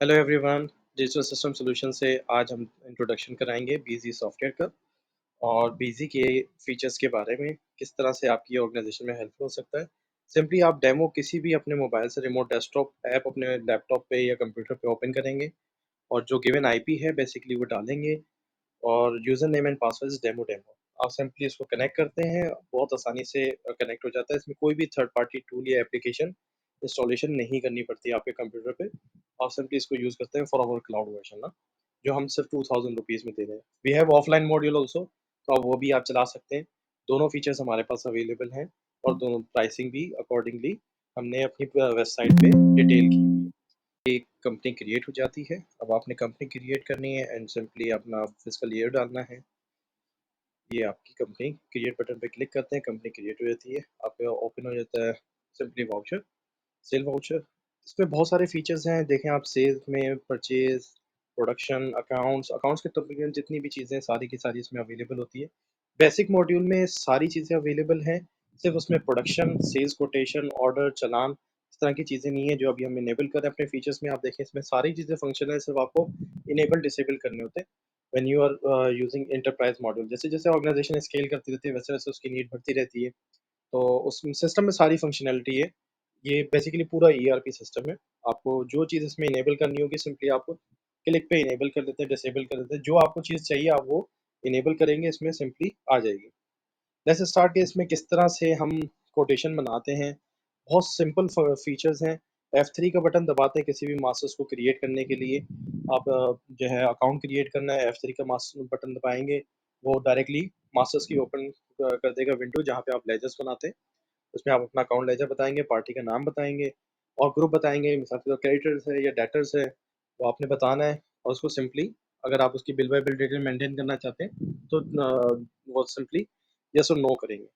Hello everyone. Digital system solution से आज हम इंट्रोडक्शन कराएंगे बीजी सॉफ्टवेयर का और बीजी के फीचर्स के बारे में, किस तरह से आपकी ऑर्गेनाइजेशन में हेल्प हो सकता है। सिंपली आप डेमो किसी भी अपने मोबाइल से रिमोट डेस्कटॉप ऐप अपने लैपटॉप पे या कंप्यूटर पे ओपन करेंगे और जो गिवन आईपी है बेसिकली वो डालेंगे और user name and password is demo demo. आप सिंपली इसको कनेक्ट करते हैं, बहुत आसानी से कनेक्ट हो जाता है। इसमें कोई भी थर्ड पार्टी टूल या एप्लीकेशन इंस्टॉलेशन नहीं करनी पड़ती है आपके कंप्यूटर पे। आप सिंपली इसको यूज़ करते हैं फॉर आवर क्लाउड वर्जन ना, जो हम सिर्फ 2000 रुपीज़ में दे रहे हैं। We have offline module also, तो आप वो भी आप चला सकते हैं। दोनों फीचर्स हमारे पास अवेलेबल हैं और दोनों प्राइसिंग भी अकॉर्डिंगली हमने अपनी वेबसाइट पे डिटेल की हुई है। एक कंपनी क्रिएट हो जाती है। अब आपने कंपनी क्रिएट करनी है एंड सिंपली अपना फिजिकल ईयर डालना है। ये आपकी कंपनी क्रिएट बटन पे क्लिक करते हैं, कंपनी क्रिएट हो जाती है। आपका ओपन हो जाता है सिंपली वाउचर, सेल वाउचर। इसमें बहुत सारे फीचर्स हैं, देखें आप। सेल्स में परचेज, प्रोडक्शन, अकाउंट्स, अकाउंट्स के तकरीबन जितनी भी चीज़ें सारी की सारी इसमें अवेलेबल होती है। बेसिक मॉड्यूल में सारी चीज़ें अवेलेबल हैं, सिर्फ उसमें प्रोडक्शन, सेल्स, कोटेशन, ऑर्डर, चालान, इस तरह की चीज़ें नहीं है जो अभी हम इनेबल कर रहे हैं अपने फीचर्स में। आप देखें इसमें सारी चीज़ें फंक्शन है, सिर्फ आपको इनेबल डिसेबल करने होते हैं when you are using enterprise module. जैसे जैसे ऑर्गेनाइजेशन स्केल करती रहती है वैसे वैसे उसकी नीड बढ़ती रहती है, तो उस सिस्टम में सारी फंक्शनैलिटी है। ये बेसिकली पूरा ईआरपी सिस्टम है। आपको जो चीज़ इसमें इनेबल करनी होगी सिंपली आप क्लिक पे इनेबल कर देते हैं, डिसेबल कर देते हैं। जो आपको चीज़ चाहिए आप वो इनेबल करेंगे, इसमें सिंपली आ जाएगी। लेट्स स्टार्ट के इसमें किस तरह से हम कोटेशन बनाते हैं। बहुत सिंपल फीचर्स हैं। F3 का बटन दबाते हैं किसी भी मास्टर्स को क्रिएट करने के लिए। आप जो है अकाउंट क्रिएट करना है, F3 का मास्टर बटन दबाएंगे, वो डायरेक्टली मास्टर्स की ओपन कर देगा विंडो जहाँ पे आप लेजर्स बनाते हैं। उसमें आप अपना अकाउंट लेजर बताएंगे, पार्टी का नाम बताएंगे और ग्रुप बताएंगे। मिसाल के तौर क्रेडिटर्स है या डेटर्स है, वो आपने बताना है। और उसको सिंपली, अगर आप उसकी bill bye bill detail maintain करना चाहते हैं तो वो सिंपली यस और नो करेंगे,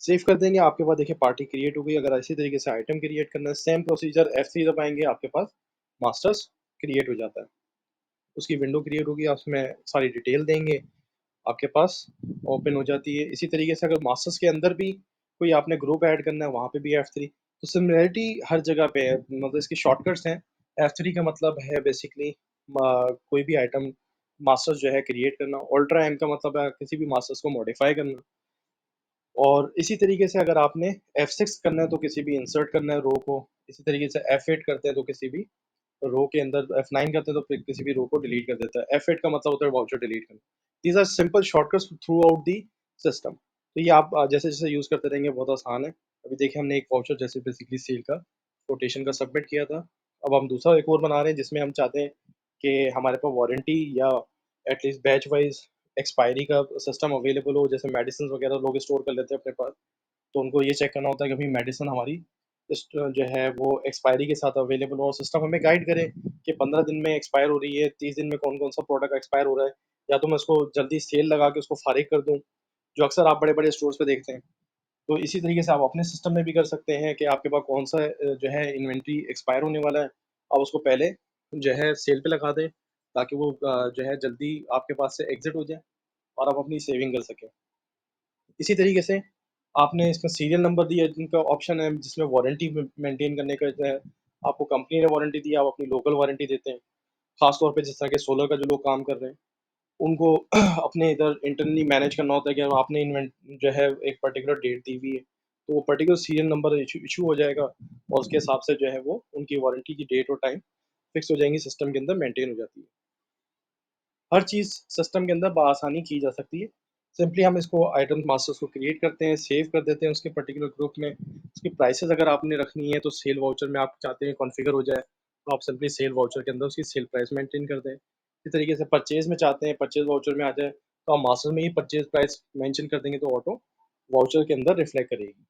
सेव कर देंगे। आपके पास देखिए पार्टी क्रिएट हो गई। अगर इसी तरीके से आइटम क्रिएट करना है, सेम प्रोसीजर, F3 दबाएंगे, आपके पास मास्टर्स क्रिएट हो जाता है। उसकी विंडो क्रिएट होगी, आप उसमें सारी डिटेल देंगे, आपके पास ओपन हो जाती है। इसी तरीके से अगर मास्टर्स के अंदर भी कोई आपने ग्रुप ऐड करना है, वहाँ पे भी F3। तो सिमिलरिटी हर जगह पे है, मतलब इसकी शॉर्टकट्स हैं। F3 का मतलब है बेसिकली कोई भी आइटम मास्टर्स जो है क्रिएट करना। अल्ट्रा एम का मतलब है किसी भी मास्टर्स को मॉडिफाई करना। और इसी तरीके से अगर आपने F6 करना है तो किसी भी इंसर्ट करना है रो को। इसी तरीके से F8 करते हैं तो किसी भी रो के अंदर, F9 करते हैं तो फिर किसी भी रो को डिलीट कर देता है। F8 का मतलब होता है वाउचर डिलीट करना। These are simple shortcuts throughout the system. तो ये आप जैसे जैसे यूज़ करते रहेंगे बहुत आसान है। अभी देखिए हमने एक वाउचर जैसे बेसिकली सेल का कोटेशन का सबमिट किया था। अब हम दूसरा एक और बना रहे हैं जिसमें हम चाहते हैं कि हमारे पास वारंटी या एटलीस्ट बैच वाइज एक्सपायरी का सिस्टम अवेलेबल हो। जैसे मेडिसिन वगैरह लोग स्टोर कर लेते हैं अपने पास, तो उनको ये चेक करना होता है कि भाई मेडिसिन हमारी जो है वो एक्सपायरी के साथ अवेलेबल हो, और सिस्टम हमें गाइड करे कि 15 दिन में एक्सपायर हो रही है, 30 दिन में कौन कौन सा प्रोडक्ट एक्सपायर हो रहा है, या तो मैं उसको जल्दी सेल लगा के उसको फारिग कर दूं, जो अक्सर आप बड़े बड़े स्टोर्स पे देखते हैं। तो इसी तरीके से आप अपने सिस्टम में भी कर सकते हैं कि आपके पास कौन सा जो है इन्वेंट्री एक्सपायर होने वाला है, आप उसको पहले जो है सेल पे लगा दें, ताकि वो जो है जल्दी आपके पास से एग्जिट हो जाए और आप अपनी सेविंग कर सकें। इसी तरीके से आपने इसमें सीरियल नंबर दिया जिनका ऑप्शन है, जिसमें वारंटी मेंटेन करने का जो है, आपको कंपनी ने वारंटी दी, आप अपनी लोकल वारंटी देते हैं। खास तौर पे जिस तरह के सोलर का जो लोग काम कर रहे हैं, उनको अपने इधर इंटरनली मैनेज करना होता है कि आपने इन्वेंट जो है एक पर्टिकुलर डेट दी हुई है, तो वो पर्टिकुलर सीरियल नंबर इशू हो जाएगा और उसके हिसाब से जो है वो उनकी वारंटी की डेट और टाइम फिक्स हो जाएंगी, सिस्टम के अंदर मेंटेन हो जाती है। हर चीज़ सिस्टम के अंदर बआसानी की जा सकती है। सिंपली हम इसको आइटम मास्टर्स को क्रिएट करते हैं, सेव कर देते हैं उसके पर्टिकुलर ग्रुप में। उसकी प्राइसेस अगर आपने रखनी है तो सेल वाउचर में आप चाहते हैं कॉन्फ़िगर हो जाए, तो आप सिंपली सेल वाउचर के अंदर उसकी सेल प्राइस मेंटेन कर दें। इसी तरीके से परचेज़ में चाहते हैं परचेज़ वाउचर में आ जाए, तो आप मास्टर्स में ही परचेज़ प्राइस मेंशन कर देंगे तो ऑटो वाउचर के अंदर रिफ्लेक्ट करेगी।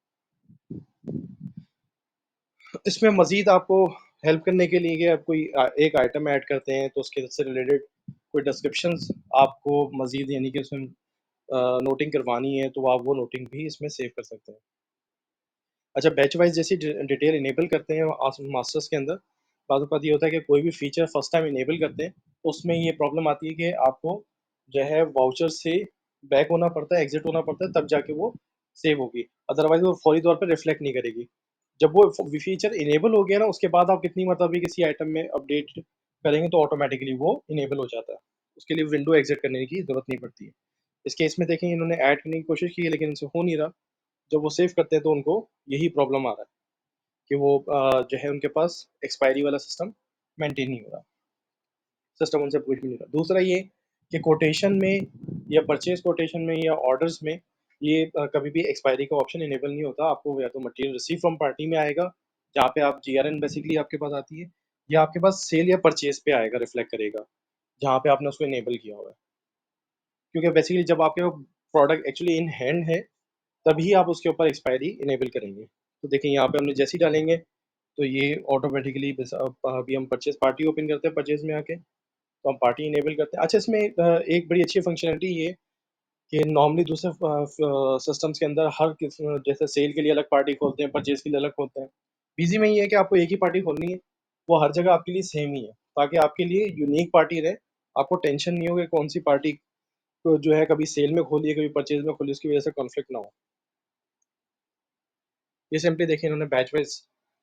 इसमें मज़ीद आपको हेल्प करने के लिए कि आप कोई एक आइटम ऐड करते हैं तो उसके से रिलेटेड कोई डिस्क्रिप्शंस आपको मज़ीद यानी कि उसमें नोटिंग करवानी है, तो आप वो नोटिंग भी इसमें सेव कर सकते हैं। अच्छा, बैच वाइज जैसी डिटेल इनेबल करते हैं मास्टर्स के अंदर, बाद ये होता है कि कोई भी फीचर फर्स्ट टाइम इनेबल करते हैं तो उसमें ये प्रॉब्लम आती है कि आपको जो है वाउचर से बैक होना पड़ता है, एग्जिट होना पड़ता है, तब जाके वो सेव होगी। अदरवाइज वो फौरी तौर पर रिफ्लेक्ट नहीं करेगी। जब वो फीचर इनेबल हो गया ना, उसके बाद आप कितनी मतलब भी किसी आइटम में अपडेट करेंगे तो ऑटोमेटिकली वो इनेबल हो जाता है। उसके लिए विंडो एग्जिट करने की ज़रूरत नहीं पड़ती है। इस केस में देखें इन्होंने ऐड करने की कोशिश की है लेकिन इनसे हो नहीं रहा। जब वो सेव करते हैं तो उनको यही प्रॉब्लम आ रहा है कि वो जो है उनके पास एक्सपायरी वाला सिस्टम मेंटेन नहीं हो रहा, सिस्टम उनसे पूछ भी नहीं रहा। दूसरा ये कि कोटेशन में या परचेज कोटेशन में या ऑर्डर्स में ये कभी भी एक्सपायरी का ऑप्शन इनेबल नहीं होता। आपको या तो मटेरियल रिसीव फ्रॉम पार्टी में आएगा जहाँ पे आप जीआरएन बेसिकली आपके पास आती है, या आपके पास सेल या परचेज पे आएगा, रिफ्लेक्ट करेगा जहाँ पे आपने उसको इनेबल किया हुआ है। क्योंकि बेसिकली जब आपके प्रोडक्ट एक्चुअली इन हैंड है तभी आप उसके ऊपर एक्सपायरी इनेबल करेंगे। तो देखिए यहाँ पे हमने जैसे ही डालेंगे तो ये ऑटोमेटिकली अभी हम परचेज पार्टी ओपन करते हैं, परचेज में आके तो हम पार्टी इनेबल करते हैं। अच्छा, इसमें एक बड़ी अच्छी फंक्शनलिटी ये कि नॉर्मली दूसरे सिस्टम्स के अंदर हर किस्म जैसे सेल के लिए अलग पार्टी खोलते हैं, परचेज के लिए अलग खोलते हैं। बीजी में ये है कि आपको एक ही पार्टी खोलनी है, वो हर जगह आपके लिए सेम ही है ताकि आपके लिए यूनिक पार्टी रहे। आपको टेंशन नहीं हो कि कौन सी पार्टी को जो है कभी सेल में खोली है कभी परचेज में खोली, उसकी वजह से कॉन्फ्लिक्ट ना हो। ये सिंपली देखिए इन्होंने बैच वाइज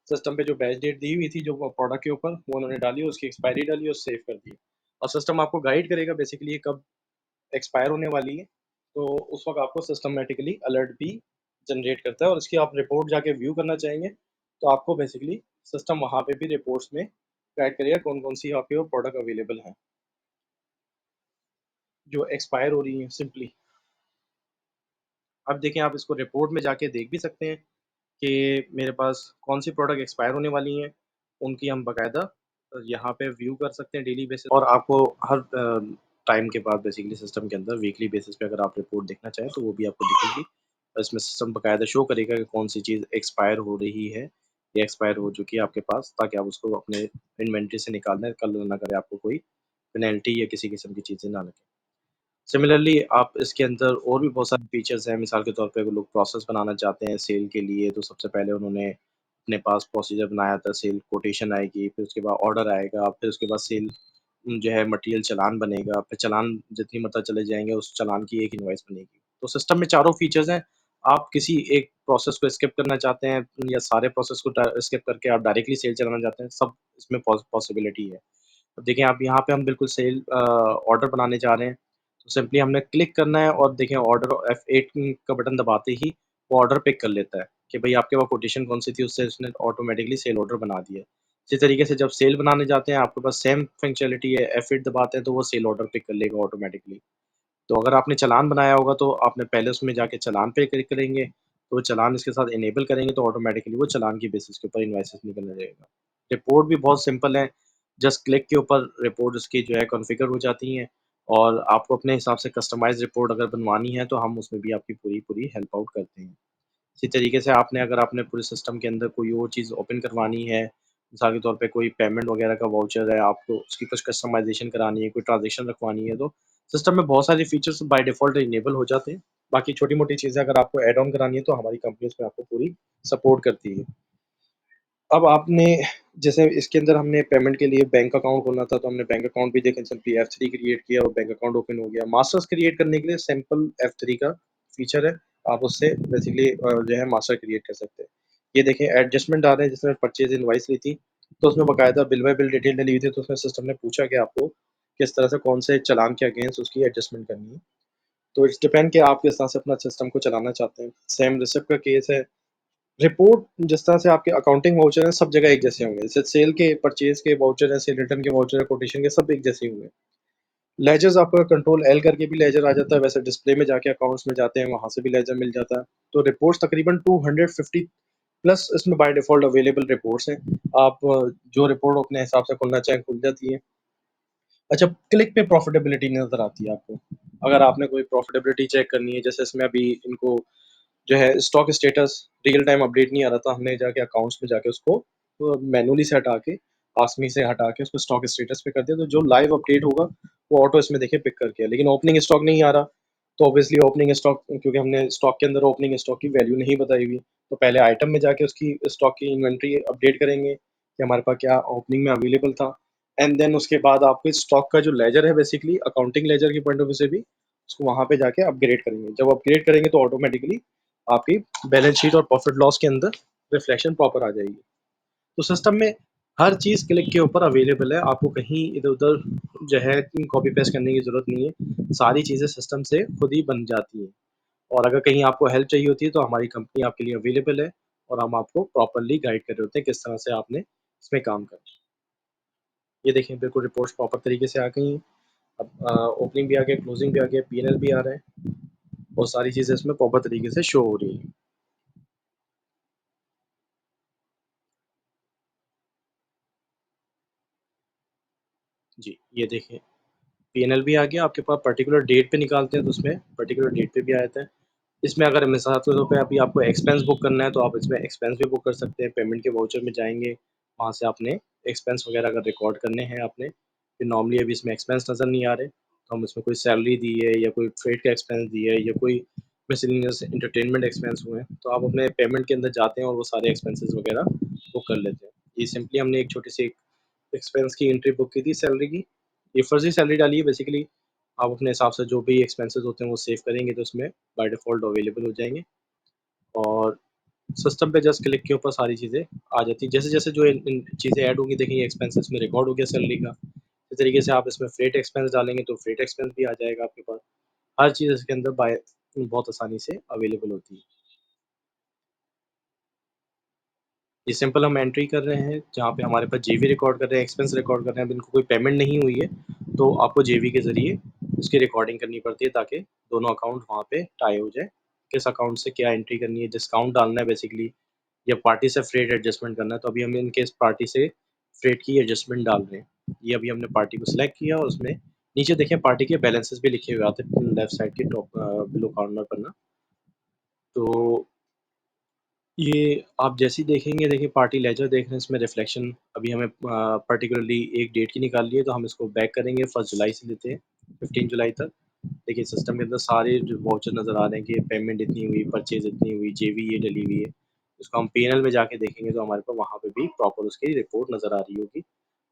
सिस्टम पे जो बैच डेट दी हुई थी जो प्रोडक्ट के ऊपर वो उन्होंने डाली, उसकी एक्सपायरी डाली और सेव कर दी। और सिस्टम आपको गाइड करेगा बेसिकली कब एक्सपायर होने वाली है, तो उस वक्त आपको सिस्टमेटिकली अलर्ट भी जनरेट करता है और इसकी आप रिपोर्ट जाके व्यू करना चाहेंगे तो आपको बेसिकली सिस्टम वहाँ पे भी रिपोर्ट्स में गाइड करेगा कौन कौन सी आपके प्रोडक्ट अवेलेबल हैं जो एक्सपायर हो रही हैं सिंपली। अब देखें आप इसको रिपोर्ट में जाके देख भी सकते हैं कि मेरे पास कौन सी प्रोडक्ट एक्सपायर होने वाली हैं, उनकी हम बाकायदा यहाँ पे व्यू कर सकते हैं डेली बेसिस और आपको हर टाइम के बाद बेसिकली सिस्टम के अंदर वीकली बेसिस पे अगर आप रिपोर्ट देखना चाहें तो वो भी आपको दिखेगी। और इसमें सिस्टम बाकायदा शो करेगा कि कौन सी चीज़ एक्सपायर हो रही है या एक्सपायर हो चुकी है आपके पास, ताकि आप उसको अपने इन्वेंट्री से निकालना कल ना करे आपको कोई पेनल्टी या किसी किस्म की चीज़ें ना लगे। सिमिलरली आप इसके अंदर और भी बहुत सारे फीचर्स हैं, मिसाल के तौर पे अगर लोग प्रोसेस बनाना चाहते हैं सेल के लिए तो सबसे पहले उन्होंने अपने पास प्रोसीजर बनाया था, सेल कोटेशन आएगी, फिर उसके बाद ऑर्डर आएगा, फिर उसके बाद सेल जो है मटेरियल चालान बनेगा, फिर चालान जितनी मतलब चले जाएँगे उस चालान की एक इनवॉइस बनेगी। तो सिस्टम में चारों फीचर्स हैं, आप किसी एक प्रोसेस को स्किप करना चाहते हैं या सारे प्रोसेस को स्किप करके आप डायरेक्टली सेल चलाना चाहते हैं, सब इसमें पॉसिबिलिटी है। अब देखिए आप यहाँ पे हम बिल्कुल सेल ऑर्डर बनाने जा रहे हैं, तो सिंपली हमने क्लिक करना है और देखें ऑर्डर F8 का बटन दबाते ही वो ऑर्डर पिक कर लेता है कि भाई आपके पास कोटेशन कौन सी थी, उससे उसने ऑटोमेटिकली सेल ऑर्डर बना दिया। इसी तरीके से जब सेल बनाने जाते हैं आपके पास सेम फंक्शनलिटी है, F8 दबाते हैं तो वो सेल ऑर्डर पिक कर लेगा ऑटोमेटिकली। तो अगर आपने चालान बनाया होगा तो आपने पहले उसमें जाके चालान पे क्लिक करेंगे, तो वो चालान इसके साथ इनेबल करेंगे तो ऑटोमेटिकली वो चालान की बेसिस के ऊपर इनवॉइसेस निकलने लगेगा। रिपोर्ट भी बहुत सिंपल है, जस्ट क्लिक के ऊपर रिपोर्ट उसकी जो है कॉन्फ़िगर हो जाती हैं और आपको अपने हिसाब से कस्टमाइज़ रिपोर्ट अगर बनवानी है तो हम उसमें भी आपकी पूरी-पूरी हेल्प आउट करते हैं। इसी तरीके से आपने अगर आपने पूरे सिस्टम के अंदर कोई और चीज़ ओपन करवानी है, मिसाल के तौर पे कोई पेमेंट वगैरह का वाउचर है, आपको उसकी कुछ कस्टमाइज़ेशन करानी है, कोई ट्रांज़ैक्शन रखवानी है, तो सिस्टम में बहुत सारे फीचर्स बाय डिफ़ॉल्ट इनेबल हो जाते हैं। बाकी छोटी-मोटी चीज़ें अगर आपको ऐड ऑन करानी है, तो हमारी कंपनी उसमें आपको पूरी सपोर्ट करती है। अब आपने जैसे इसके अंदर हमने पेमेंट के लिए बैंक अकाउंट खोलना था, तो हमने बैंक अकाउंट भी देखें सिंपली F3 क्रिएट किया और बैंक अकाउंट ओपन हो गया। मास्टर्स क्रिएट करने के लिए सिंपल F3 का फीचर है, आप उससे बेसिकली जो है मास्टर क्रिएट कर सकते हैं। ये देखें एडजस्टमेंट आ रहे हैं, जिसमें परचेज़ इनवॉइस ली थी, तो उसमें बाकायदा बिल बाय बिल डिटेल डली हुई थी, तो उसमें सिस्टम ने पूछा कि आपको किस तरह से कौन से चालान के अगेंस्ट उसकी एडजस्टमेंट करनी है। तो इट्स डिपेंड कि आप किस तरह से अपना सिस्टम को चलाना चाहते हैं। सेम रिसिप्ट का केस है, रिपोर्ट जिस तरह से आपके अकाउंटिंग वाउचर हैं सब जगह एक जैसे होंगे। जैसे सेल के, परचेज़ के वाउचर हैं, सेल रिटर्न के वाउचर हैं, कोटेशन के सब एक जैसे ही होंगे। लेजर्स आपका कंट्रोल एल करके भी लेजर आ जाता है, वैसे डिस्प्ले में जाके अकाउंट्स में जाते हैं, वहाँ से भी लेजर मिल जाता है। तो रिपोर्ट्स तकरीबन 250 प्लस इसमें बाय डिफ़ॉल्ट अवेलेबल रिपोर्ट्स हैं। आप जो रिपोर्ट अपने हिसाब से खोलना चाहें खुल जाती है। अच्छा, क्लिक पे प्रॉफ़िटेबिलिटी नज़र आती है आपको। अगर आपने कोई प्रॉफ़िटेबिलिटी चेक करनी है, जैसे इसमें अभी इनको जो है stock status real time update नहीं आ रहा था, हमने जाके अकाउंट्स में जाके उसको मैनुअली से हटा के, आस्मी से हटा के उसको स्टॉक स्टेटस पे कर दिया, तो जो लाइव अपडेट होगा वो ऑटो इसमें देखिए पिक करके है। लेकिन ओपनिंग स्टॉक नहीं आ रहा, तो ऑब्वियसली ओपनिंग स्टॉक क्योंकि हमने स्टॉक के अंदर ओपनिंग स्टॉक की वैल्यू नहीं बताई हुई, तो पहले आइटम में जाके उसकी स्टॉक की इन्वेंट्री अपडेट करेंगे कि हमारे पास क्या ओपनिंग में अवेलेबल था, एंड देन उसके बाद आपके स्टॉक का जो लेजर है बेसिकली अकाउंटिंग लेजर की पॉइंट ऑफ व्यू से भी उसको वहाँ पे जाके अपग्रेड करेंगे। जब अपग्रेड करेंगे तो ऑटोमेटिकली आपकी बैलेंस शीट और प्रॉफिट लॉस के अंदर रिफ्लेक्शन प्रॉपर आ जाएगी। तो सिस्टम में हर चीज़ क्लिक के ऊपर अवेलेबल है, आपको कहीं इधर-उधर जो है कॉपी पेस्ट करने की ज़रूरत नहीं है, सारी चीज़ें सिस्टम से खुद ही बन जाती हैं। और अगर कहीं आपको हेल्प चाहिए होती है तो हमारी कंपनी आपके लिए अवेलेबल है और हम आपको प्रॉपर्ली गाइड कर रहे होते हैं किस तरह से आपने इसमें काम करना है। ये देखें बिल्कुल रिपोर्ट्स प्रॉपर तरीके से आ गई हैं। अब ओपनिंग भी आ गया, क्लोजिंग भी आ गया, पी&एल भी आ रहा है और सारी चीज़ें इसमें प्रॉपर तरीके से शो हो रही हैं। जी, ये देखें पी&एल भी आ गया, आपके पास पर्टिकुलर डेट पे निकालते हैं तो उसमें पर्टिकुलर डेट पे भी आ जाता है। इसमें अगर मिसाल के तौर पे अभी आपको एक्सपेंस बुक करना है तो आप इसमें एक्सपेंस भी बुक कर सकते हैं, पेमेंट के वाउचर में जाएँगे, वहाँ से आपने एक्सपेंस वगैरह अगर रिकॉर्ड करने हैं आपने, फिर नॉर्मली अभी इसमें एक्सपेंस नज़र नहीं आ रहे, तो हम इसमें कोई सैलरी दी है या कोई फ्रेट का एक्सपेंस दिया है या कोई मिसलेनियस एंटरटेनमेंट एक्सपेंस हुए हैं, तो आप अपने पेमेंट के अंदर जाते हैं और वो सारे एक्सपेंसेस वगैरह बुक कर लेते हैं। ये सिंपली हमने एक छोटी-सी एक्सपेंस की एंट्री बुक की थी सैलरी की, ये फर्ज़ी सैलरी डाली है बेसिकली, आप अपने हिसाब से जो भी एक्सपेंसेस होते हैं वो सेव करेंगे तो उसमें बाय डिफ़ॉल्ट अवेलेबल हो जाएँगे और सिस्टम पे जस्ट क्लिक के ऊपर सारी चीज़ें आ जाती हैं। जैसे-जैसे जो इन इन चीज़ें ऐड होंगी देखिए एक्सपेंसेस में रिकॉर्ड हो गया सैलरी का। इस तरीके से आप इसमें फ्रेट एक्सपेंस डालेंगे तो फ्रेट एक्सपेंस भी आ जाएगा आपके पास। हर चीज़ इसके अंदर बहुत आसानी से अवेलेबल होती है। ये सिंपल हम एंट्री कर रहे हैं, जहाँ पे हमारे पास जेवी रिकॉर्ड कर रहे हैं, एक्सपेंस रिकॉर्ड कर रहे हैं, अब इनको कोई पेमेंट नहीं हुई है, तो आपको जेवी के ज़रिए उसकी रिकॉर्डिंग करनी पड़ती है ताकि दोनों अकाउंट वहाँ पे टाई हो जाए। किस अकाउंट से क्या एंट्री करनी है, डिस्काउंट डालना है बेसिकली या पार्टी से फ्रेट एडजस्टमेंट करना है, तो अभी हम इन केस पार्टी से फ्रेट की एडजस्टमेंट डाल रहे हैं। ये अभी हमने पार्टी को सिलेक्ट किया और उसमें नीचे देखें पार्टी के बैलेंसेस भी लिखे हुए आते हैं लेफ्ट साइड के टॉप बिलो कॉर्नर पर ना। तो ये आप जैसे ही देखेंगे देखिए पार्टी लेजर देख रहे हैं इसमें रिफ्लेक्शन अभी हमें पर्टिकुलरली एक डेट की निकाल ली है तो हम इसको बैक करेंगे 1 जुलाई से लेते हैं 15 जुलाई तक। देखिए सिस्टम के अंदर सारे जो वाउचर नज़र आ रहे हैं कि पेमेंट इतनी हुई, परचेज़ इतनी हुई, जेवी ये डली हुई है। इसको हम पी&एल में जाके देखेंगे तो हमारे पास वहाँ पे भी प्रॉपर उसकी रिपोर्ट नज़र आ रही होगी।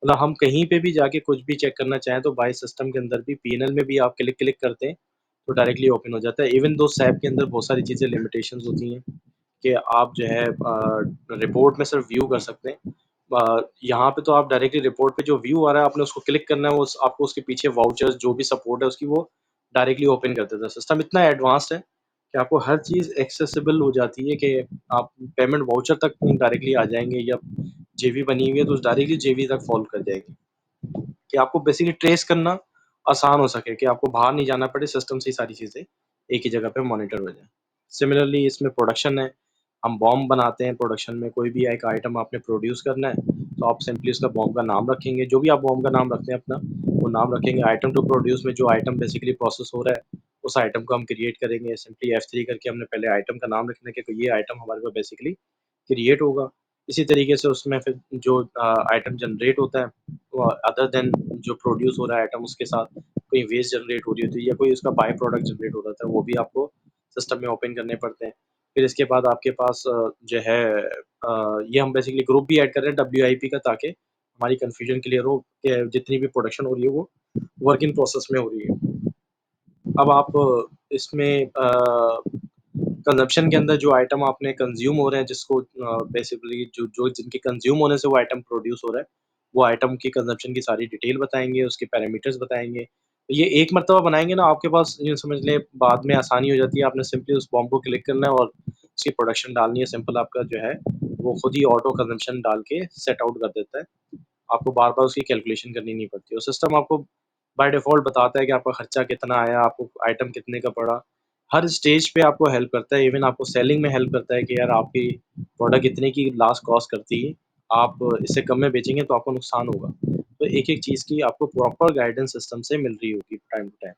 मतलब हम कहीं पे भी जाके कुछ भी चेक करना चाहें तो बाय सिस्टम के अंदर भी पी&एल में भी आप क्लिक क्लिक करते हैं, तो डायरेक्टली ओपन हो जाता है। इवन दो सैप के अंदर बहुत सारी चीज़ें लिमिटेशंस होती हैं। कि आप जो है रिपोर्ट में सिर्फ व्यू कर सकते हैं। यहाँ पे तो आप डायरेक्टली रिपोर्ट पे जो व्यू आ रहा है आपने उसको क्लिक करना है वो आपको उसके पीछे वाउचर्स जो भी सपोर्ट है उसकी वो डायरेक्टली ओपन कर देता है। सिस्टम इतना एडवांस्ड है कि आपको हर चीज़ एक्सेसिबल हो जाती है कि आप पेमेंट वाउचर तक डायरेक्टली आ जाएँगे या जेबी बनी हुई है तो डायरेक्टली जेबी तक फॉलो कर जाएगी। कि आपको बेसिकली ट्रेस करना आसान हो सके कि आपको बाहर नहीं जाना पड़े, सिस्टम से ही सारी चीज़ें एक ही जगह पे मॉनिटर हो जाएँ। सिमिलरली इसमें प्रोडक्शन है, हम बॉम्ब बनाते हैं प्रोडक्शन में कोई भी एक आइटम आपने प्रोड्यूस करना है, तो आप सिंपली उसका बॉम्ब का नाम रखेंगे, जो भी आप बॉम्ब का नाम रखते हैं अपना, वो नाम रखेंगे आइटम टू प्रोड्यूस में जो आइटम बेसिकली प्रोसेस हो रहा है, उस आइटम को हम क्रिएट करेंगे, सिंपली F3 करके हमने पहले आइटम का नाम रखना है कि ये आइटम हमारे पास बेसिकली क्रिएट होगा। इसी तरीके से उसमें फिर जो आइटम जनरेट होता है अदर देन जो प्रोड्यूस हो रहा है आइटम उसके साथ कोई वेस्ट जनरेट हो रही होती है या कोई उसका बाय प्रोडक्ट जनरेट हो रहा था वो भी आपको सिस्टम में ओपन करने पड़ते हैं। फिर इसके बाद आपके पास जो है ये हम बेसिकली ग्रुप भी ऐड कर रहे हैं WIP का ताकि हमारी कन्फ्यूजन क्लियर हो कि जितनी भी प्रोडक्शन हो रही है वो वर्क इन प्रोसेस में हो रही है। अब आप इसमें कंज़म्पशन के अंदर जो आइटम आपने कंज़्यूम हो रहे हैं जिसको बेसिकली जो जो जिनके कंज़्यूम होने से वो आइटम प्रोड्यूस हो रहा है, वो आइटम की कंज़म्पशन की सारी डिटेल बताएँगे, उसके पैरामीटर्स बताएँगे। तो ये एक मर्तबा बनाएँगे ना आपके पास यूँ समझ लें बाद में आसानी हो जाती है, आपने सिंपली उस बॉम्ब को क्लिक करना है और उसकी प्रोडक्शन डालनी है, सिंपल आपका जो है वो खुद ही ऑटो कंज़म्पशन डाल के सेट आउट कर देता है। आपको बार-बार उसकी कैलकुलेशन करनी नहीं पड़ती और सिस्टम आपको बाय डिफ़ॉल्ट बताता है कि आपका खर्चा कितना आया, आपको आइटम कितने का पड़ा। हर स्टेज पे आपको हेल्प करता है, इवन आपको सेलिंग में हेल्प करता है कि यार आपकी प्रोडक्ट इतने की लास्ट कॉस्ट करती है, आप इससे कम में बेचेंगे तो आपको नुकसान होगा। तो एक-एक चीज़ की आपको प्रॉपर गाइडेंस सिस्टम से मिल रही होगी टाइम टू टाइम।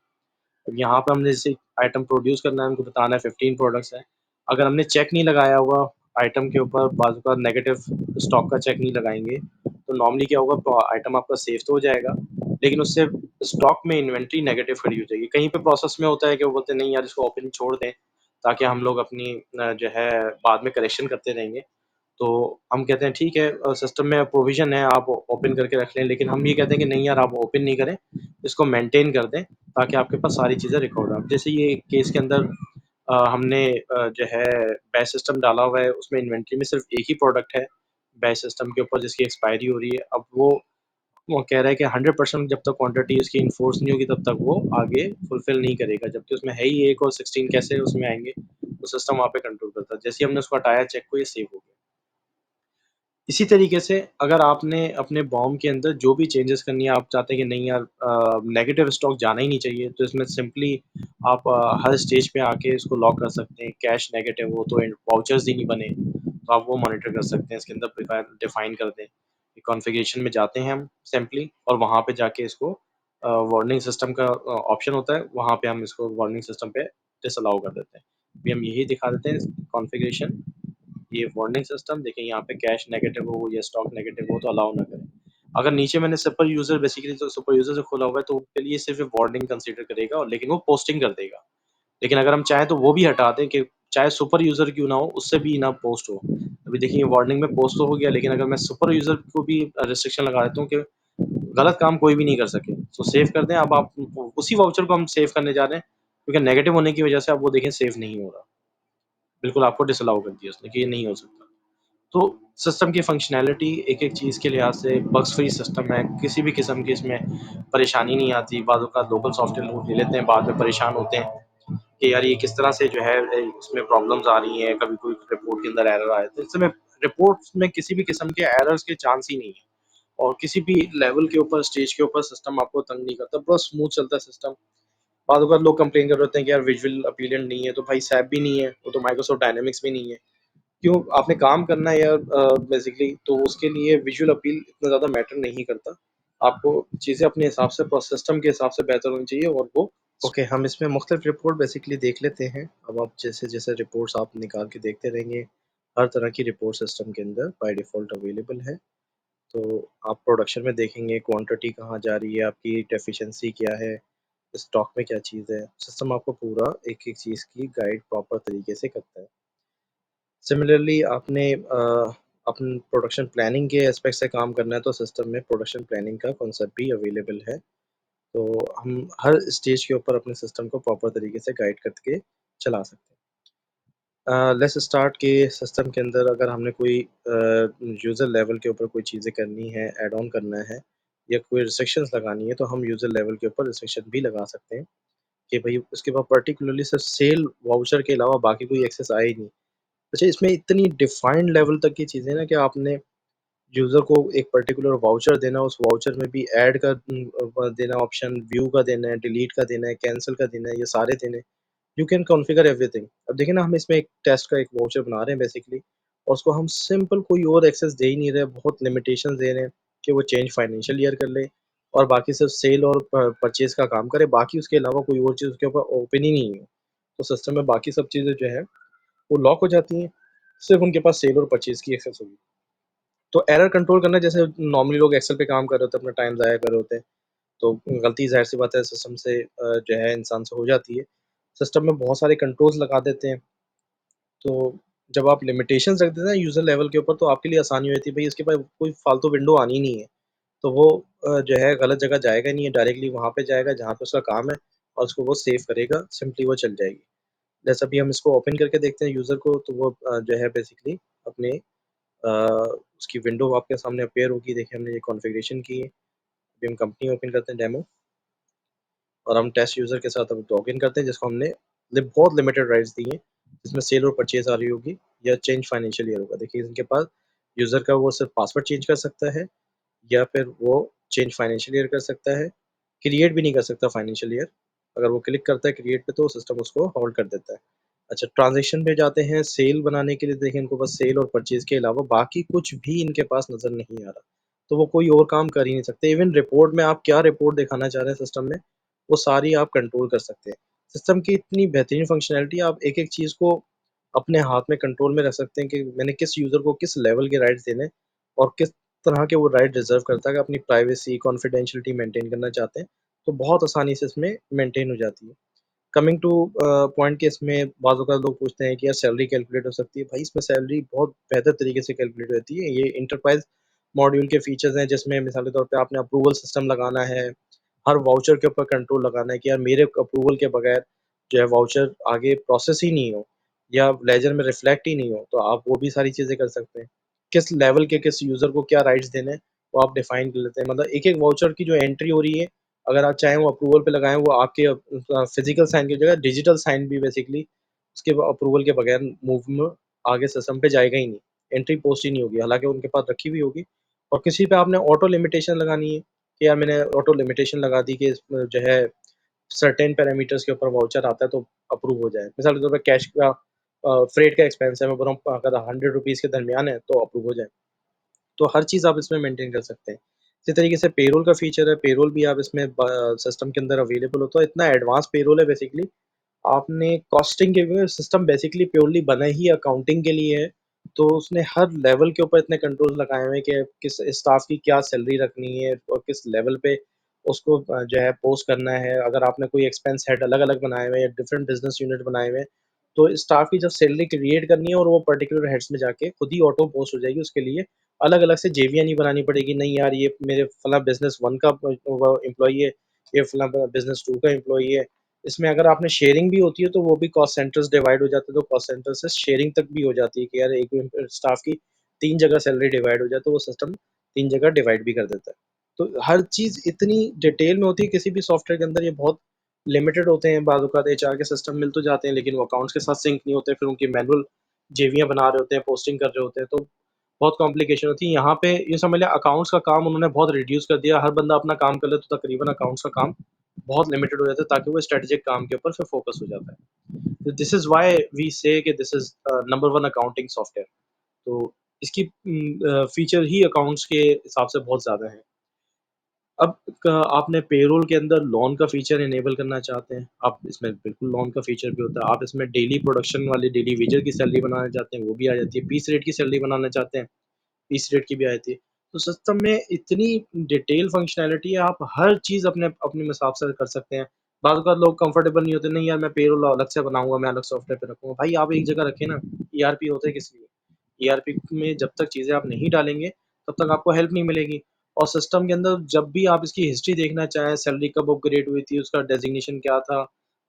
अब यहाँ पे हमने जैसे आइटम प्रोड्यूस करना है, हमको बताना है 15 प्रोडक्ट्स हैं। अगर हमने चेक नहीं लगाया हुआ आइटम के ऊपर बाज़ का नेगेटिव स्टॉक का चेक नहीं लगाएँगे, तो नॉर्मली क्या होगा आइटम आपका सेव तो हो जाएगा, लेकिन उससे स्टॉक में इन्वेंटरी नेगेटिव खड़ी हो जाएगी। कहीं पे प्रोसेस में होता है कि वो बोलते हैं नहीं यार इसको ओपन ही छोड़ दें, ताकि हम लोग अपनी जो है बाद में करेक्शन करते रहेंगे। तो हम कहते हैं ठीक है सिस्टम में प्रोविज़न है आप ओपन करके रख लें, लेकिन हम ये कहते हैं कि नहीं यार आप ओपन नहीं करें, इसको मेंटेन कर दें ताकि आपके पास सारी चीज़ें रिकॉर्ड हो। अब जैसे ये केस के अंदर हमने जो है बैच सिस्टम डाला हुआ है उसमें इन्वेंटरी में सिर्फ़ एक ही प्रोडक्ट है, बैच सिस्टम के ऊपर जिसकी एक्सपायरी हो रही है, अब वो कह रहा है कि 100% जब तक क्वांटिटी उसकी इन्फोर्स नहीं होगी तब तक वो आगे फुलफिल नहीं करेगा, जबकि उसमें है ही 1 और 16 कैसे उसमें आएंगे? तो सिस्टम वहाँ पे कंट्रोल करता है। जैसे ही हमने उसको हटाया चेक को, ये सेव हो गया। इसी तरीके से अगर आपने अपने बॉम्ब के अंदर जो भी चेंजेस करनी है, आप चाहते हैं कि नहीं यार नेगेटिव स्टॉक जाना ही नहीं चाहिए, तो इसमें सिंपली आप हर स्टेज पे आके इसको लॉक कर सकते हैं। कैश नेगेटिव हो तो वाउचर्स ही नहीं बने, तो आप वो मॉनिटर कर सकते हैं। इसके अंदर डिफाइन कर दें। कॉन्फ़िगरेशन में जाते हैं हम सिंपली, और वहाँ पे जाके इसको वार्निंग सिस्टम का ऑप्शन होता है, वहाँ पे हम इसको वार्निंग सिस्टम पे डिसअलाउ कर देते हैं। अभी हम यही दिखा देते हैं कॉन्फ़िगरेशन, ये वार्निंग सिस्टम देखें, यहाँ पे कैश नेगेटिव हो या स्टॉक नेगेटिव हो तो अलाउ ना करें। अगर नीचे मैंने सुपर यूजर बेसिकली तो सुपर यूजर से खोला हुआ है, तो उनके लिए सिर्फ वार्निंग कंसीडर करेगा, और लेकिन वो पोस्टिंग कर देगा। लेकिन अगर हम चाहें तो वो भी हटा दें कि चाहे सुपर यूजर क्यों ना हो, उससे भी ना पोस्ट हो। अभी देखिए वार्निंग में पोस्ट तो हो गया, लेकिन अगर मैं सुपर यूजर को भी रिस्ट्रिक्शन लगा देता हूँ कि गलत काम कोई भी नहीं कर सके, तो सेव कर दें। अब आप उसी वाउचर को हम सेव करने जा रहे हैं, क्योंकि नेगेटिव होने की वजह से आप वो देखें सेव नहीं हो रहा। बिल्कुल आपको डिसअलाउ कर दिया उसने कि ये नहीं हो सकता। तो सिस्टम की फंक्शनैलिटी एक-एक चीज़ के लिहाज से बग्स फ्री सिस्टम है, किसी भी किस्म की इसमें परेशानी नहीं आती। बाद औक़ात लोकल सॉफ्टवेयर लोग ले लेते हैं, बाद में परेशान होते हैं कि यार ये किस तरह से जो है इसमें प्रॉब्लम्स आ रही हैं, कभी कोई रिपोर्ट के अंदर एरर आए। तो इस समय रिपोर्ट्स में किसी भी किस्म के एरर्स के चांस ही नहीं है, और किसी भी लेवल के ऊपर, स्टेज के ऊपर सिस्टम आपको तंग नहीं करता, बहुत स्मूथ चलता है सिस्टम। बाद औक़ात लोग कंप्लेन कर रहे होते हैं कि यार विजुअल अपीलेंट नहीं है, तो भाई सैप भी नहीं है, वो तो माइक्रोसॉफ्ट डायनामिक्स भी नहीं है। क्यों आपने काम करना है यार बेसिकली, तो उसके लिए विजुअल अपील इतना ज़्यादा मैटर नहीं करता। आपको चीज़ें अपने हिसाब से सिस्टम के हिसाब से बेहतर होनी चाहिए, और वो ओके हम इसमें मुख्तलिफ रिपोर्ट बेसिकली देख लेते हैं। अब आप जैसे-जैसे रिपोर्ट्स आप निकाल के देखते रहेंगे, हर तरह की रिपोर्ट सिस्टम के अंदर बाय डिफ़ॉल्ट अवेलेबल है। तो आप प्रोडक्शन में देखेंगे क्वांटिटी कहाँ जा रही है, आपकी डेफ़िशिएंसी क्या है, स्टॉक में क्या चीज़ है। सिस्टम आपको पूरा एक-एक चीज़ की गाइड प्रॉपर तरीके से करता है। सिमिलरली आपने अपन प्रोडक्शन प्लानिंग के एस्पेक्ट से काम करना है, तो सिस्टम में प्रोडक्शन प्लानिंग का कॉन्सेप्ट भी अवेलेबल है। तो हम हर स्टेज के ऊपर अपने सिस्टम को प्रॉपर तरीके से गाइड करके चला सकते हैं। लेट्स स्टार्ट के सिस्टम के अंदर अगर हमने कोई यूज़र लेवल के ऊपर कोई चीज़ें करनी है, ऐड ऑन करना है, या कोई रिस्ट्रिक्शंस लगानी है, तो हम यूज़र लेवल के ऊपर रिस्ट्रिक्शन भी लगा सकते हैं कि भई उसके बाद पर्टिकुलरली सिर्फ सेल वाउचर के अलावा बाकी कोई एक्सेस आए ही नहीं। अच्छा, इसमें इतनी डिफाइंड लेवल तक की चीज़ें ना कि आपने यूज़र को एक पर्टिकुलर वाउचर देना, उस वाउचर में भी ऐड का देना ऑप्शन, व्यू का देना है, डिलीट का देना है, कैंसल का देना है, ये सारे देने हैं। You can configure everything. अब देखिए ना, हम इसमें एक टेस्ट का एक वाउचर बना रहे हैं बेसिकली, और उसको हम सिंपल कोई और एक्सेस दे ही नहीं रहे, बहुत लिमिटेशंस दे रहे हैं कि वो चेंज फाइनेंशियल ईयर कर ले, और बाकी सिर्फ सेल और परचेज़ का काम करे, बाकी उसके अलावा कोई और चीज़ उसके ऊपर ओपन ही नहीं है। तो सिस्टम में बाकी सब चीज़ें जो है वो लॉक हो जाती हैं, सिर्फ़ उनके पास सेल और परचेज़ की एक्सेस होगी। तो एरर कंट्रोल करना, जैसे नॉर्मली लोग एक्सेल पे काम कर रहे होते हैं, अपना टाइम ज़ाया कर रहे होते हैं, तो गलती ज़ाहिर-सी बात है सिस्टम से जो है इंसान से हो जाती है। सिस्टम में बहुत सारे कंट्रोल्स लगा देते हैं, तो जब आप लिमिटेशंस रख देते हैं यूज़र लेवल के ऊपर, तो आपके लिए आसानी हो जाती है, भई इसके पास कोई फालतू विंडो आनी ही नहीं है। तो वो जो है गलत जगह जाएगा ही नहीं है, डायरेक्टली वहाँ पे जाएगा जहाँ पे उसका काम है, और उसको वो सेव करेगा, सिंपली वो चल जाएगी। जैसे अभी हम इसको ओपन करके देखते हैं यूज़र को, तो वो जो है बेसिकली अपने उसकी विंडो आपके सामने अपीयर होगी। देखिए हमने ये कॉन्फ़िगरेशन की है। अभी हम कंपनी ओपन करते हैं डेमो, और हम टेस्ट यूज़र के साथ अब लॉगिन करते हैं, जिसको हमने बहुत लिमिटेड राइट्स दी हैं, जिसमें सेल और परचेज़ आ रही होगी, या चेंज फाइनेंशियल ईयर होगा। देखिए इनके पास यूज़र का वो सिर्फ पासवर्ड चेंज कर सकता है, या फिर वो चेंज फाइनेंशियल ईयर कर सकता है, क्रिएट भी नहीं कर सकता फाइनेंशियल ईयर। अगर वो क्लिक करता है क्रिएट पे, तो सिस्टम उसको होल्ड कर देता है। अच्छा, ट्रांज़ैक्शन पे जाते हैं, सेल बनाने के लिए देखिए इनको बस सेल और परचेज़ के अलावा बाकी कुछ भी इनके पास नज़र नहीं आ रहा। तो वो कोई और काम कर ही नहीं सकते। इवन रिपोर्ट में आप क्या रिपोर्ट दिखाना चाह रहे हैं सिस्टम में, वो सारी आप कंट्रोल कर सकते हैं। सिस्टम की इतनी बेहतरीन फंक्शनैलिटी, आप एक-एक चीज़ को अपने हाथ में कंट्रोल में रख सकते हैं कि मैंने किस यूज़र को किस लेवल के राइट्स देने हैं, और किस तरह के वो राइट रिज़र्व करता है। अगर अपनी प्राइवेसी, कॉन्फिडेंशियलिटी मेंटेन करना चाहते हैं, तो बहुत आसानी से इसमें मेंटेन हो जाती है। कमिंग टू पॉइंट कि इसमें बाज़ औक़ात लोग पूछते हैं कि यार सैलरी कैलकुलेट हो सकती है। भाई इसमें सैलरी बहुत बेहतर तरीके से कैलकुलेट होती है। ये एंटरप्राइज़ मॉड्यूल के फीचर्स हैं, जिसमें मिसाल के तौर पे आपने अप्रूवल सिस्टम लगाना है, हर वाउचर के ऊपर कंट्रोल लगाना है कि यार मेरे अप्रूवल के बगैर जो है वाउचर आगे प्रोसेस ही नहीं हो, या लेजर में रिफ्लेक्ट ही नहीं हो, तो आप वो भी सारी चीज़ें कर सकते हैं। किस लेवल के किस यूज़र को क्या राइट्स देने हैं, वो आप डिफ़ाइन कर लेते हैं। मतलब एक-एक वाउचर की जो एंट्री हो रही है, अगर आप चाहें वो अप्रूवल पे लगाएँ, वो आपके फिज़िकल साइन की जगह डिजिटल साइन भी बेसिकली उसके अप्रूवल के बगैर मूव में आगे सिस्टम पे जाएगा ही नहीं। एंट्री पोस्ट ही नहीं होगी, हालाँकि उनके पास रखी हुई होगी। और किसी पे आपने ऑटो लिमिटेशन लगानी है कि यार मैंने ऑटो लिमिटेशन लगा दी कि इसमें जो है सर्टेन पैरामीटर्स के ऊपर वाउचर आता है तो अप्रूव हो जाए। मिसाल के तौर पे कैश का फ्रेट का एक्सपेंस है, मैं बोल रहा हूँ अगर ₹100 के दरमियान है तो अप्रूव हो जाए। तो हर चीज़ आप इसमें मेंटेन कर सकते हैं। इसी तरीके से पेरोल का फीचर है, पेरोल भी आप इसमें सिस्टम के अंदर अवेलेबल होता है। इतना एडवांस पेरोल है बेसिकली, आपने कॉस्टिंग के सिस्टम बेसिकली प्योरली बना ही अकाउंटिंग के लिए है, तो उसने हर लेवल के ऊपर इतने कंट्रोल्स लगाए हुए हैं कि किस स्टाफ की क्या सैलरी रखनी है और किस लेवल पे उसको जो है पोस्ट करना है। अगर आपने कोई एक्सपेंस हेड अलग-अलग बनाए हुए हैं या डिफरेंट बिज़नेस यूनिट बनाए हुए हैं, तो स्टाफ की जब सैलरी क्रिएट करनी है और वो पर्टिकुलर हेड्स में जाके खुद ही ऑटो पोस्ट हो जाएगी, उसके लिए अलग-अलग से जेवियाँ नहीं बनानी पड़ेगी, नहीं यार ये मेरे फलाँ बिज़नेस 1 का एम्प्लॉयी है, ये फलाँ बिज़नेस 2 का एम्प्लॉयी है। इसमें अगर आपने शेयरिंग भी होती है तो वो भी कॉस्ट सेंटर्स डिवाइड हो जाते हैं, तो कॉस्ट सेंटर से शेयरिंग तक भी हो जाती है कि यार एक स्टाफ की 3 जगह सैलरी डिवाइड हो जाए तो वो सिस्टम 3 जगह डिवाइड भी कर देता है। तो हर चीज़ इतनी डिटेल में होती है किसी भी सॉफ्टवेयर के अंदर, ये बहुत लिमिटेड होते हैं, बाज़ औक़ात एचआर के सिस्टम मिल तो जाते हैं लेकिन वो अकाउंट्स के साथ सिंक नहीं होते, फिर उनकी मैनुअल जेवियाँ बना रहे होते हैं, पोस्टिंग कर रहे होते हैं, तो बहुत कॉम्प्लिकेशन होती है। यहाँ पे ये समझ लें अकाउंट्स का काम उन्होंने बहुत रिड्यूस कर दिया, हर बंदा अपना काम कर ले तो तकरीबन अकाउंट्स का काम बहुत लिमिटेड हो जाता है ताकि वो स्ट्रेटेजिक काम के ऊपर फिर फोकस हो जाता है। दिस इज़ व्हाई वी से कि this is number 1 accounting software. तो इसकी फीचर ही अकाउंट्स के हिसाब से बहुत ज़्यादा है। अब आपने पेरोल के अंदर लोन का फीचर इनेबल करना चाहते हैं, आप इसमें बिल्कुल लोन का फीचर भी होता है। आप इसमें डेली प्रोडक्शन वाली डेली वेजर की सैलरी बनाना चाहते हैं, वो भी आ जाती है। पीस रेट की सैलरी बनाना चाहते हैं, पीस रेट की भी आ जाती है। तो सिस्टम में इतनी डिटेल फंक्शनैलिटी है, आप हर चीज़ अपने अपने हिसाब से कर सकते हैं। बाज़ लोग कंफर्टेबल नहीं होते, नहीं यार मैं पेरोल अलग से बनाऊँगा, मैं अलग सॉफ्टवेयर पे रखूँगा। भाई आप एक जगह रखें ना, ईआरपी होता है किस लिए? ईआरपी में जब तक चीज़ें आप नहीं डालेंगे, तब तक आपको हेल्प नहीं मिलेगी। और सिस्टम के अंदर जब भी आप इसकी हिस्ट्री देखना चाहें, सैलरी कब अपग्रेड हुई थी, उसका डेज़िग्नेशन क्या था,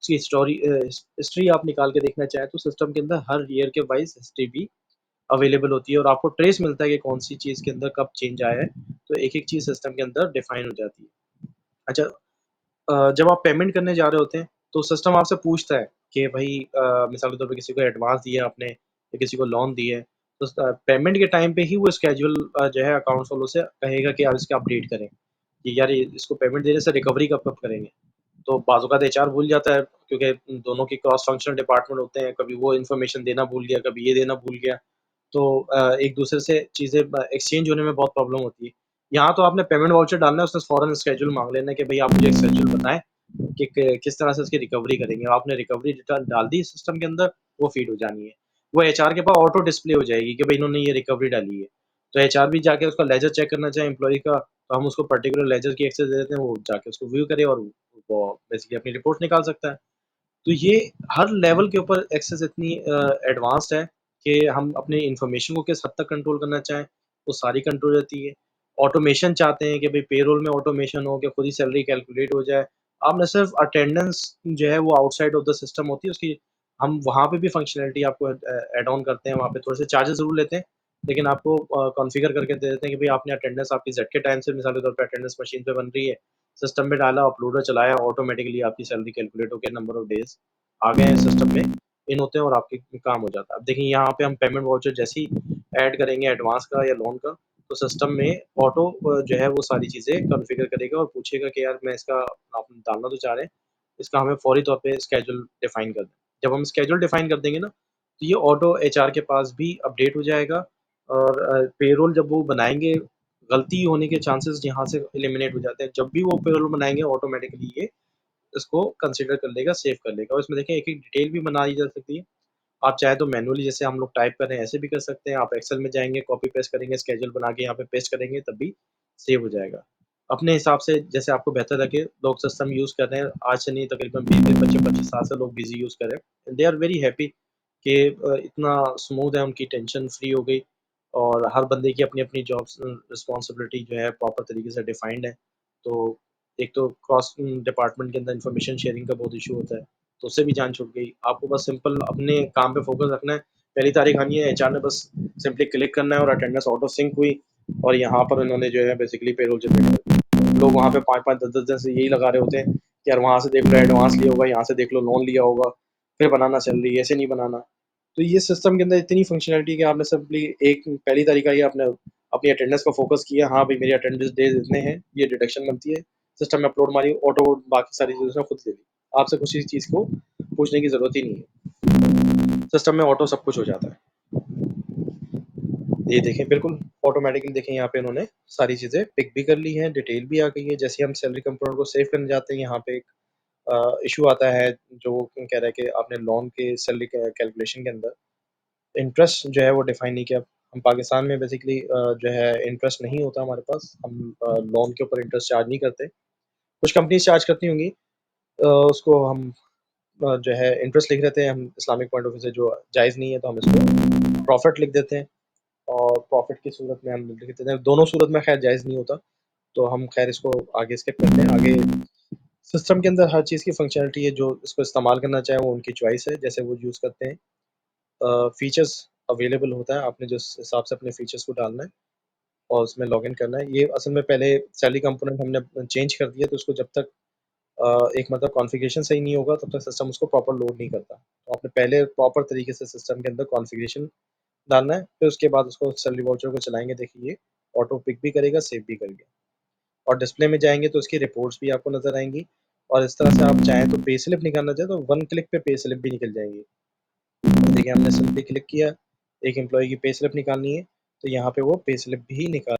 उसकी हिस्ट्री आप निकाल के देखना चाहें, तो सिस्टम के अंदर हर ईयर के वाइज़ हिस्ट्री भी अवेलेबल होती है और आपको ट्रेस मिलता है कि कौन-सी चीज़ के अंदर कब चेंज आया है, तो एक-एक चीज़ सिस्टम के अंदर डिफ़ाइन हो जाती है। अच्छा, जब आप पेमेंट करने जा रहे होते हैं, तो सिस्टम आपसे पूछता है कि भई मिसाल के तौर पे किसी को एडवांस दिया आपने या किसी को लोन दिया है, तो पेमेंट के टाइम पे ही वो स्केड्यूल जो है अकाउंट्स वालों से कहेगा कि आप इसका अपडेट करें, कि यार ये इसको पेमेंट देने से रिकवरी कब-कब करेंगे। तो बाज़ औक़ात एचआर भूल जाता है क्योंकि दोनों के क्रॉस फंक्शनल डिपार्टमेंट होते हैं, कभी वो इन्फॉर्मेशन देना भूल गया, कभी ये देना भूल गया। तो एक-दूसरे से चीज़ें एक्सचेंज होने में बहुत प्रॉब्लम होती है। यहाँ तो आपने पेमेंट वाउचर डालना है, उसने फ़ौरन स्केड्यूल माँग लेना है कि भई आप मुझे एक शेड्यूल बताएँ कि क किस तरह से इसकी रिकवरी करेंगे। आपने रिकवरी रिटर्न डाल दी सिस्टम के अंदर, वो फ़ीड हो जानी है। वो एचआर के पास ऑटो डिस्प्ले हो जाएगी कि भई इन्होंने ये रिकवरी डाली है। तो एचआर भी जाके उसका लेजर चेक करना चाहे एम्प्लॉयी का, तो हम उसको पर्टिकुलर लेजर की एक्सेस दे देते हैं, वो जाके उसको व्यू करे और वो बेसिकली अपनी रिपोर्ट निकाल सकता है। तो ये हर लेवल के ऊपर एक्सेस इतनी एडवांस्ड है कि हम अपनी इन्फॉर्मेशन को किस हद तक कंट्रोल करना चाहें, वो सारी कंट्रोल रहती है। ऑटोमेशन चाहते हैं कि भई पेरोल में ऑटोमेशन हो, कि खुद ही सैलरी कैलकुलेट हो जाए। आपने सिर्फ अटेंडेंस जो है वो आउटसाइड ऑफ द सिस्टम होती है उसकी, हम वहाँ पे भी फंक्शनैलिटी आपको ऐड ऑन करते हैं, वहाँ पे थोड़े से चार्जेस ज़रूर लेते हैं, लेकिन आपको कॉन्फ़िगर करके दे देते हैं कि भई आपने अटेंडेंस आपकी ज़ेड के टाइम से मिसाल के तौर पे अटेंडेंस मशीन पे बन रही है, सिस्टम में डाला, अपलोडर चलाया, ऑटोमेटिकली आपकी सैलरी कैलकुलेट होके नंबर ऑफ डेज़ आ गए हैं सिस्टम में, इन होते हैं और आपके काम हो जाता है। अब देखिए यहाँ पे हम पेमेंट वाउचर जैसे ही ऐड करेंगे एडवांस का या लोन का, तो सिस्टम में ऑटो जो है वो सारी चीज़ें कॉन्फ़िगर करेगा और पूछेगा कि यार मैं इसका आप डालना तो चाह रहे हैं, इसका हमें फौरी तौर पे स्केड्यूल डिफ़ाइन कर दें। जब हम स्केड्यूल डिफ़ाइन कर देंगे ना, तो ये ऑटो एचआर के पास भी अपडेट हो जाएगा और पेरोल जब वो बनाएँगे, गलती होने के चांसेस यहाँ से एलिमिनेट हो जाते हैं। जब भी वो पेरोल बनाएँगे ऑटोमेटिकली ये इसको कंसीडर कर लेगा, सेव कर लेगा और इसमें देखिए एक-एक डिटेल भी बनाई जा सकती है। आप चाहे तो मैनुअली जैसे हम लोग टाइप कर रहे हैं ऐसे भी कर सकते हैं। आप एक्सेल में जाएँगे, कॉपी पेस्ट करेंगे, स्केड्यूल बना के यहाँ पे पेस्ट करेंगे तब भी सेव हो जाएगा। अपने हिसाब से जैसे आपको बेहतर लगे, लोग सिस्टम यूज़ कर रहे हैं, आज से नहीं तकरीबन 20-20, 25-25 साल से लोग बिज़ी यूज़ कर रहे हैं। दे आर वेरी हैप्पी कि इतना स्मूथ है, उनकी टेंशन फ्री हो गई और हर बंदे की अपनी-अपनी जॉब्स रिस्पॉन्सिबिलिटी जो है प्रॉपर तरीके से डिफाइंड है। तो एक तो क्रॉस डिपार्टमेंट के अंदर इन्फॉर्मेशन शेयरिंग का बहुत इश्यू होता है, तो उससे भी जान छूट गई। आपको बस सिंपल अपने काम पे फ़ोकस रखना है, पहली तारीख आनी है, एचआर ने बस सिंपली क्लिक करना है और अटेंडेंस ऑटो सिंक हुई और यहाँ पर इन्होंने जो है बेसिकली पेरोल जनरेट कर दी। लोग वहाँ पे 5-5 10-10 दिन से यही लगा रहे होते हैं कि यार वहाँ से देख लो एडवांस लिया होगा, यहाँ से देख लो लोन लिया होगा, फिर बनाना सैलरी, ऐसे नहीं बनाना। तो ये सिस्टम के अंदर इतनी फंक्शनैलिटी कि आपने सिंपली एक पहली तारीख आई, आपने अपनी अटेंडेंस को फोकस किया, हाँ भाई मेरी अटेंडेंस डेज इतने हैं, ये डिडक्शन बनती है, सिस्टम में अपलोड मारी, ऑटो बाकी सारी चीज़ें उसने खुद ले ली। आपसे किसी चीज़ को पूछने की ज़रूरत ही नहीं है, सिस्टम में ऑटो सब कुछ हो जाता है। ये देखें बिल्कुल ऑटोमेटिकली, देखें यहाँ पे इन्होंने सारी चीज़ें पिक भी कर ली हैं, डिटेल भी आ गई है। जैसे हम सैलरी कंपोनेंट को सेव करने जाते हैं, यहाँ पे एक इशू आता है जो कह रहा है कि आपने लोन के सैलरी कैलकुलेशन के अंदर इंटरेस्ट जो है वो डिफाइन नहीं किया। हम पाकिस्तान में बेसिकली जो है इंटरेस्ट नहीं होता हमारे पास, हम लोन के ऊपर इंटरेस्ट चार्ज नहीं करते। कुछ कंपनीज चार्ज करती होंगी, उसको हम जो है इंटरेस्ट लिख देते हैं, हम इस्लामिक पॉइंट ऑफ व्यू से जो जायज़ नहीं है, तो हम इसको प्रॉफिट लिख देते हैं और प्रॉफिट की सूरत में हम लिख देते हैं। दोनों सूरत में खैर जायज़ नहीं होता, तो हम खैर इसको आगे स्किप करते हैं। आगे सिस्टम के अंदर हर चीज़ की फंक्शनलिटी है, जो इसको इस्तेमाल करना चाहे वो उनकी चॉइस है, जैसे वो यूज़ करते हैं। फीचर्स अवेलेबल होता है, आपने जिस हिसाब से अपने फीचर्स को डालना है और उसमें लॉगिन करना है। ये असल में पहले सैलरी कंपोनेंट हमने चेंज कर दिया, तो उसको जब तक एक मतलब कॉन्फ़िगरेशन सही नहीं होगा, तब तक सिस्टम उसको प्रॉपर लोड नहीं करता। तो आपने पहले प्रॉपर तरीके से सिस्टम के अंदर कॉन्फ़िगरेशन डालना है, फिर उसके बाद उसको सैलरी वाउचर को चलाएँगे, देखिए ये ऑटो पिक भी करेगा, सेव भी करेगा। और डिस्प्ले में जाएँगे तो उसकी रिपोर्ट्स भी आपको नज़र आएँगी और इस तरह से आप चाहें तो पे स्लिप निकालना चाहें तो वन क्लिक पे पे स्लिप भी निकल जाएँगी। देखिए हमने सिंपली क्लिक किया, एक एम्प्लॉयी की पे स्लिप निकालनी है, तो यहाँ पे वो पे स्लिप भी निकाल